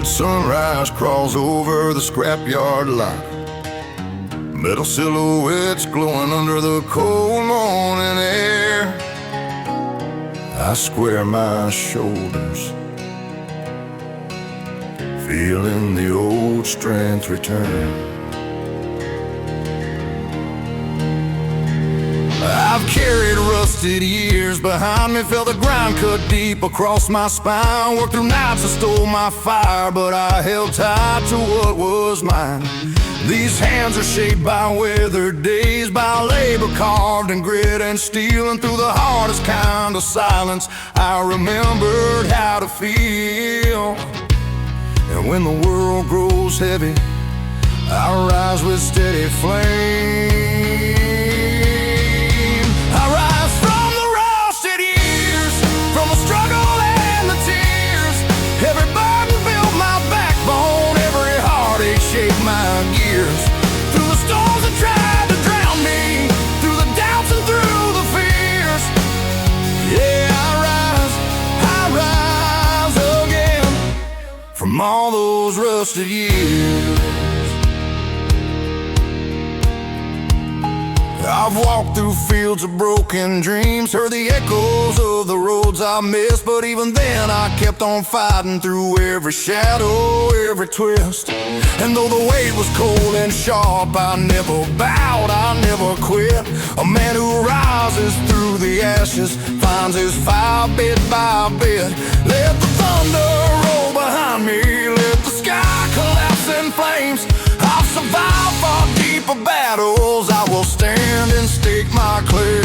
red sunrise crawls over the scrapyard lot. Metal silhouettes glowing under the cold morning air. I square my shoulders, feeling the old strength return. I've carried rusted years behind me, felt the grind cut deep across my spine. Worked through nights that stole my fire, but I held tight to what was mine. These hands are shaped by weathered days, by labor carved in grit and steel. And through the hardest kind of silence, I remembered how to feel. And when the world grows heavy, I rise with steady flame. I rise from the rusted years, from the struggle and the tears. Every burden built my backbone, every heartache shaped my gears. Through the storms that tried to drown me, through the doubts and through the fears. Yeah, I rise again from all those rusted years. I've walked through fields of broken dreams, heard the echoes of the roads I missed. But even then I kept on fighting through every shadow, every twist. And though the weight was cold and sharp, I never bowed, I never quit. A man who rises through the ashes finds his fire bit by bit. Let the thunder roll behind me, let the sky collapse in flames. I've survived far deeper battles, I will stand and stake my claim.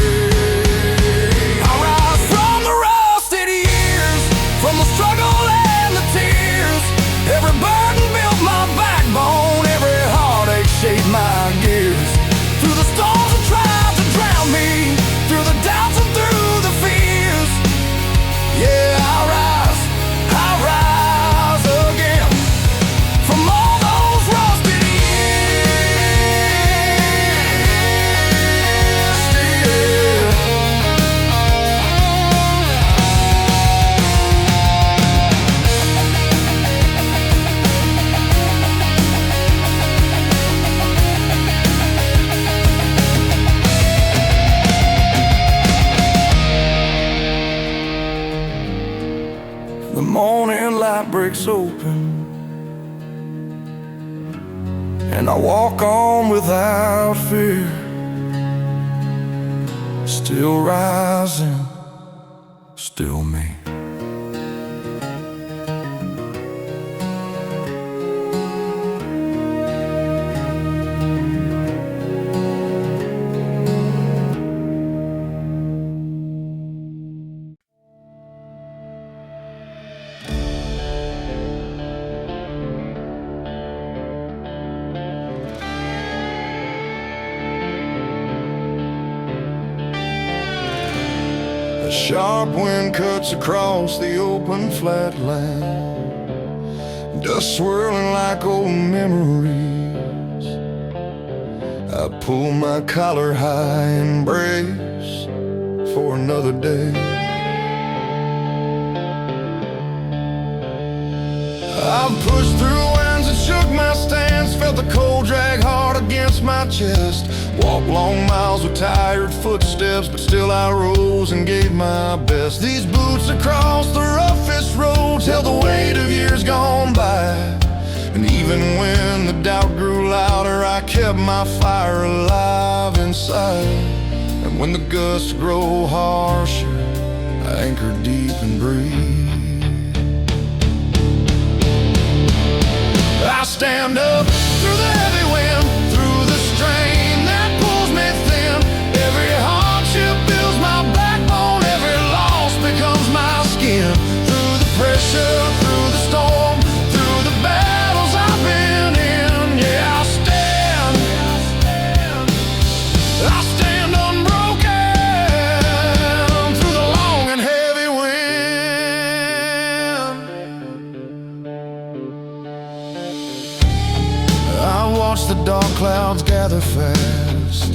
I rise from the rusted years, from the struggle and the tears. Every burden built my backbone, every heartache shaped my gears. Through the storms that tried to drown me, through the doubts and through the fears. Yeah, I rise again from all those rusted years. The morning light breaks open, and I walk on without fear. Still rising, still me. A sharp wind cuts across the open flatland, dust swirling like old memories. I pull my collar high and brace for another day. I've pushed through winds that shook my stance, felt the cold drag hard against my chest. Walked long miles with tired footsteps, but still I rose and gave my best. These boots across the roughest roads held the weight of years gone by. And even when the doubt grew louder, I kept my fire alive inside. And when the gusts grow harsher, I anchor deep and breathe. I stand up through the heavy wind, through the strain that pulls me thin. Every hardship builds my backbone, every loss becomes my skin. Through the pressure, through the storm, through the battles I've been in. Yeah, I stand unbroken through the long and heavy wind. I watch the dark clouds gather fast,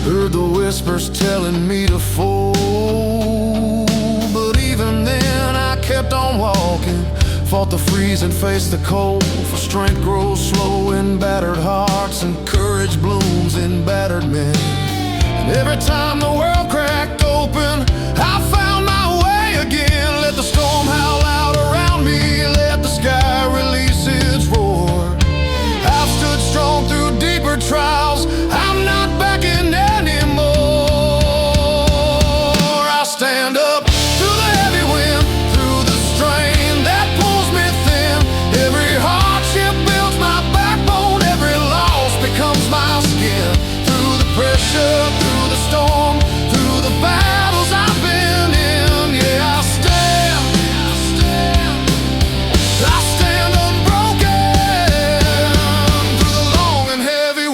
heard the whispers telling me to fold. But even then I kept on walking, Fought the freeze and faced the cold, for strength grows slow in battered hearts, and courage blooms in battered men. And every time the world cracked open, I found my way again. Let the storm howl out around me, let the sky release its roar. I've stood strong through deeper trials, I'm not backing anymore. I stand up through the heavy wind, through the strain that pulls me thin. Every hardship builds my backbone, every loss becomes my skin. Through the pressure, through the storm, through the battles I've been in, yeah, I stand unbroken through the long and heavy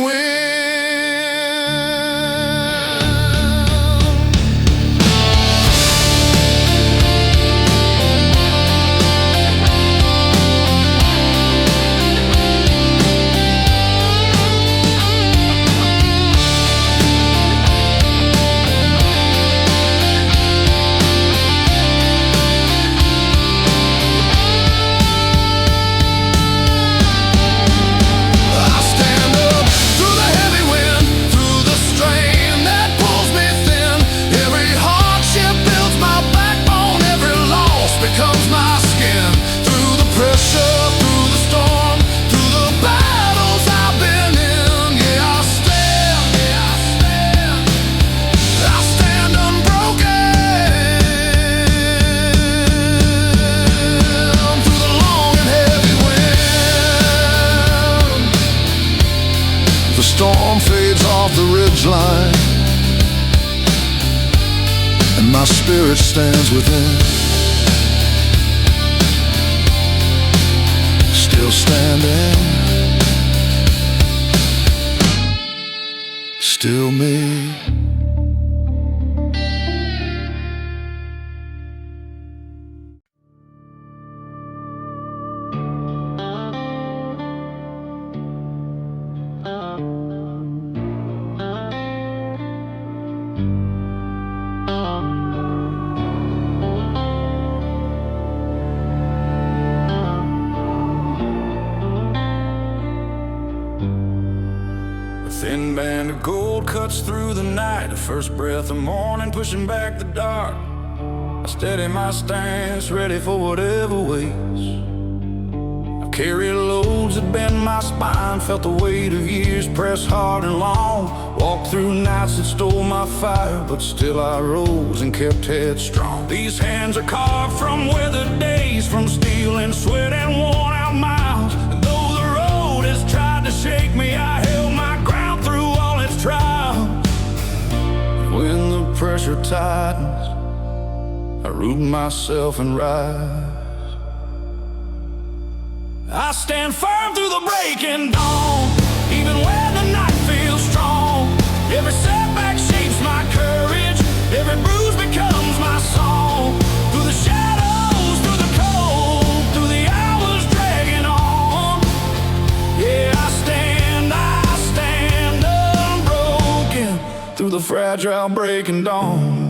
The storm fades off the ridgeline, and my spirit stands within, still standing, still me. Thin band of gold cuts through the night, the first breath of morning pushing back the dark. I steady my stance, ready for whatever waits. I carried loads that bend my spine, felt the weight of years press hard and long. Walked through nights that stole my fire, but still I rose and kept headstrong. These hands are carved from weathered days, from steel and sweat and worn out miles. And though the road has tried to shake me, I held my ground through all its trials. When the pressure tightens, I root myself and rise. I stand firm through the breaking dawn, even when the night feels strong. Every setback shapes my courage, every bruise becomes my song. Through the shadows, through the cold, through the hours dragging on. Yeah, I stand unbroken through the fragile breaking dawn.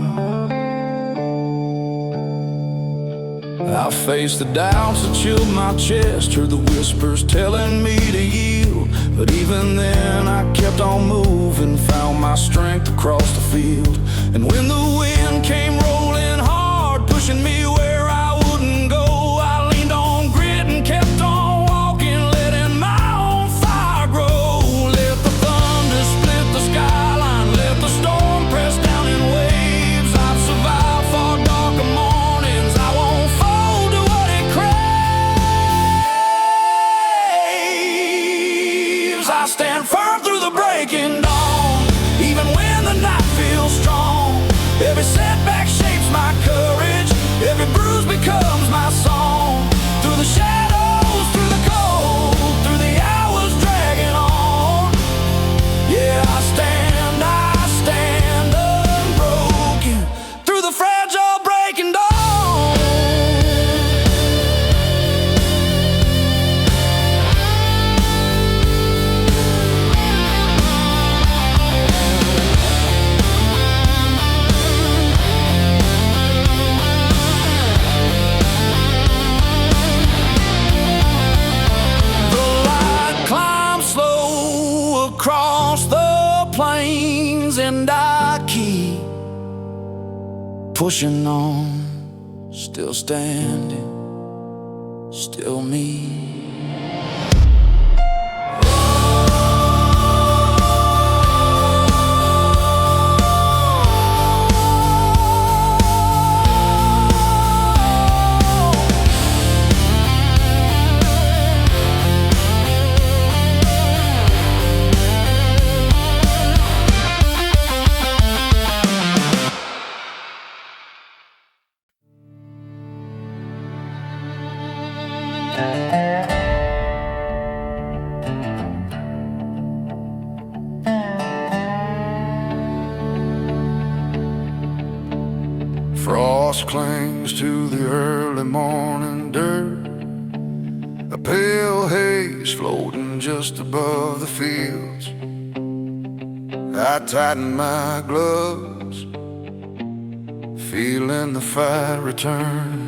I faced the doubts that chilled my chest, heard the whispers telling me to yield. But even then I kept on moving, found my strength across the field. And when the wind came rolling hard, pushing me where I wouldn't go, I leaned on grit and kept on walking, letting my own fire grow. Let the thunder split the skyline, let the storm press down in waves. I've survived far darker mornings, I won't fold to what it craves. I stand firm through the breaking dawn, even when the night feels strong. Every setback shapes my courage, every bruise becomes my song. Through the shadows, through the cold, through the hours dragging on. Yeah, I stand unbroken through the fragile breaking dawn. pushing on, still standing, still me. Frost clings to the early morning dirt, a pale haze floating just above the fields. I tighten my gloves, feeling the fight return.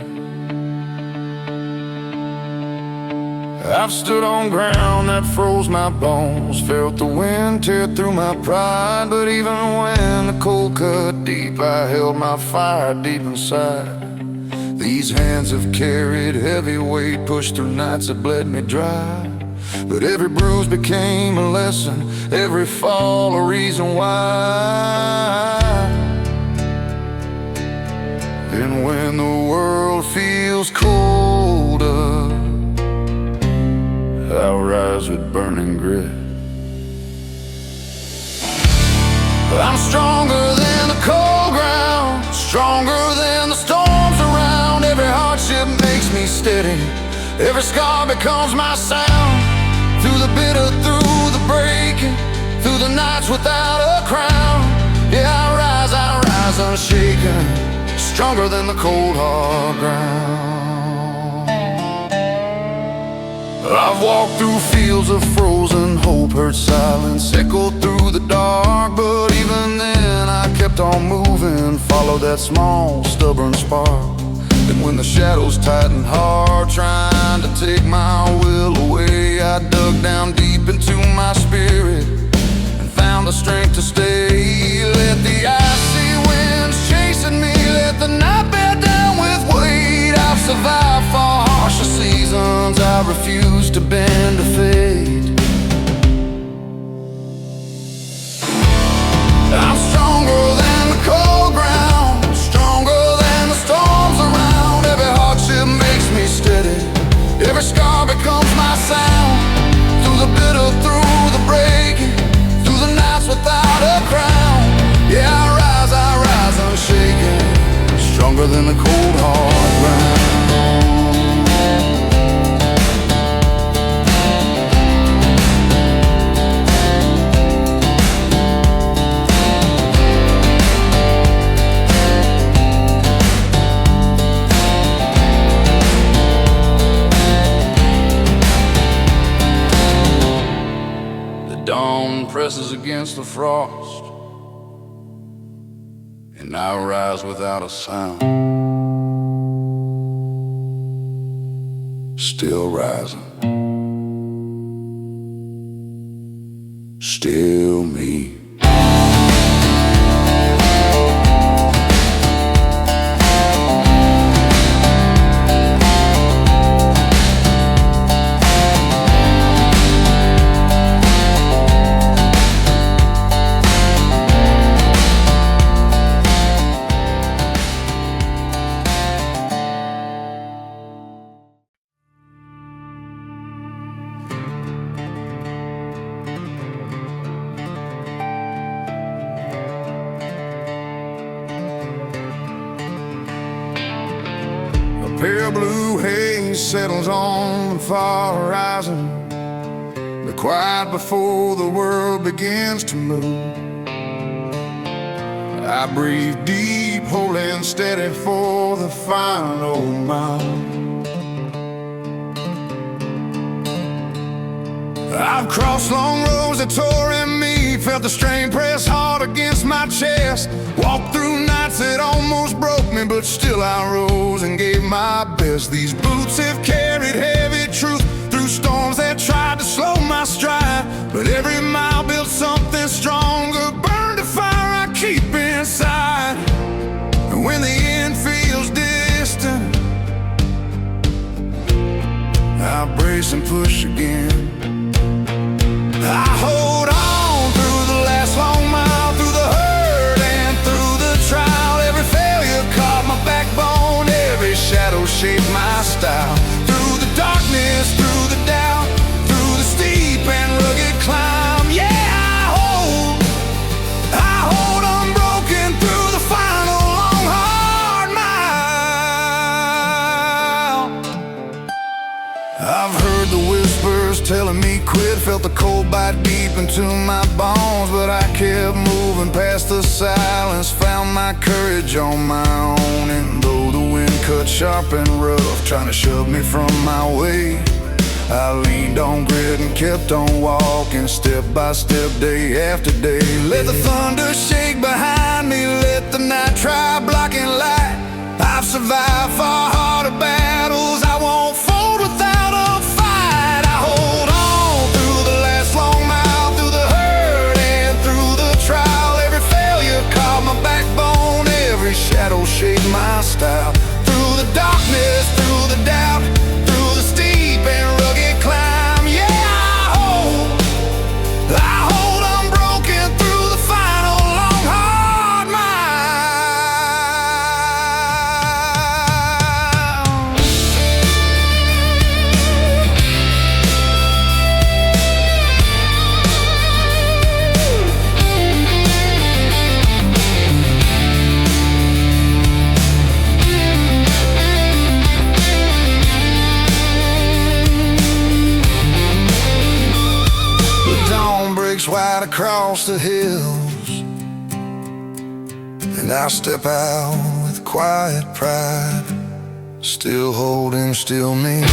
I've stood on ground that froze my bones, felt the wind tear through my pride. But even when the cold cut deep, I held my fire deep inside. These hands have carried heavy weight, pushed through nights that bled me dry. But every bruise became a lesson, every fall a reason why. And when the world feels colder, I'll rise with burning grit. I'm stronger than the cold ground, stronger than the storms around. Every hardship makes me steady, every scar becomes my sound. Through the bitter, through the breaking, through the nights without a crown. Yeah, I rise unshaken, stronger than the cold hard ground. I've walked through fields of frozen hope, heard silence echo through the dark. But even then I kept on moving, followed that small stubborn spark. And when the shadows tightened hard, trying to take my will away, I dug down deep into my spirit and found the strength to stay. Let the icy winds chasing me, let the night bear down with weight. I've survived far harsher seasons, I refuse to bend to fate. I'm stronger than the cold ground, stronger than the storms around. Every hardship makes me steady, every scar becomes my sound. Through the bitter, through the breaking, through the nights without a crown. Yeah, I rise unshaken, stronger than the cold hard ground. Dawn presses against the frost, and I rise without a sound, still rising, still me. Pale blue haze settles on the far horizon, the quiet before the world begins to move. I breathe deep, holding steady for the final mile. I've crossed long roads that tore in me, felt the strain press hard against my chest. Walked through nights that almost broke me, but still I rose and gave my best. These boots have carried heavy truth through storms that tried to slow my stride. But every mile built something stronger, burned a fire I keep inside. And when the face and push again. I hold on through the last long mile, through the hurt and through the trial. Every failure caught my backbone, every shadow shaped my style. Through the darkness, through the doubt, through the steep and rugged climb. Yeah, I hold unbroken through the final long hard mile. I've heard the whispers telling me quit, felt the cold bite deep into my bones, but I kept moving past the silence, found my courage on my own. And though the wind cut sharp and rough, trying to shove me from my way, I leaned on grit and kept on walking, step by step, day after day. Let the thunder shake behind me, let the night try blocking light. I've survived far harder battles, I won't fold without a fight. I hold on through the last long mile, through the hurt and through the trial. Every failure caught my backbone, every shadow shaped my style. Through the darkness, through the doubt, through the steep and rugged climb. Yeah, I hold unbroken through the final long hard wide across the hills, and I step out with quiet pride, still holding still me.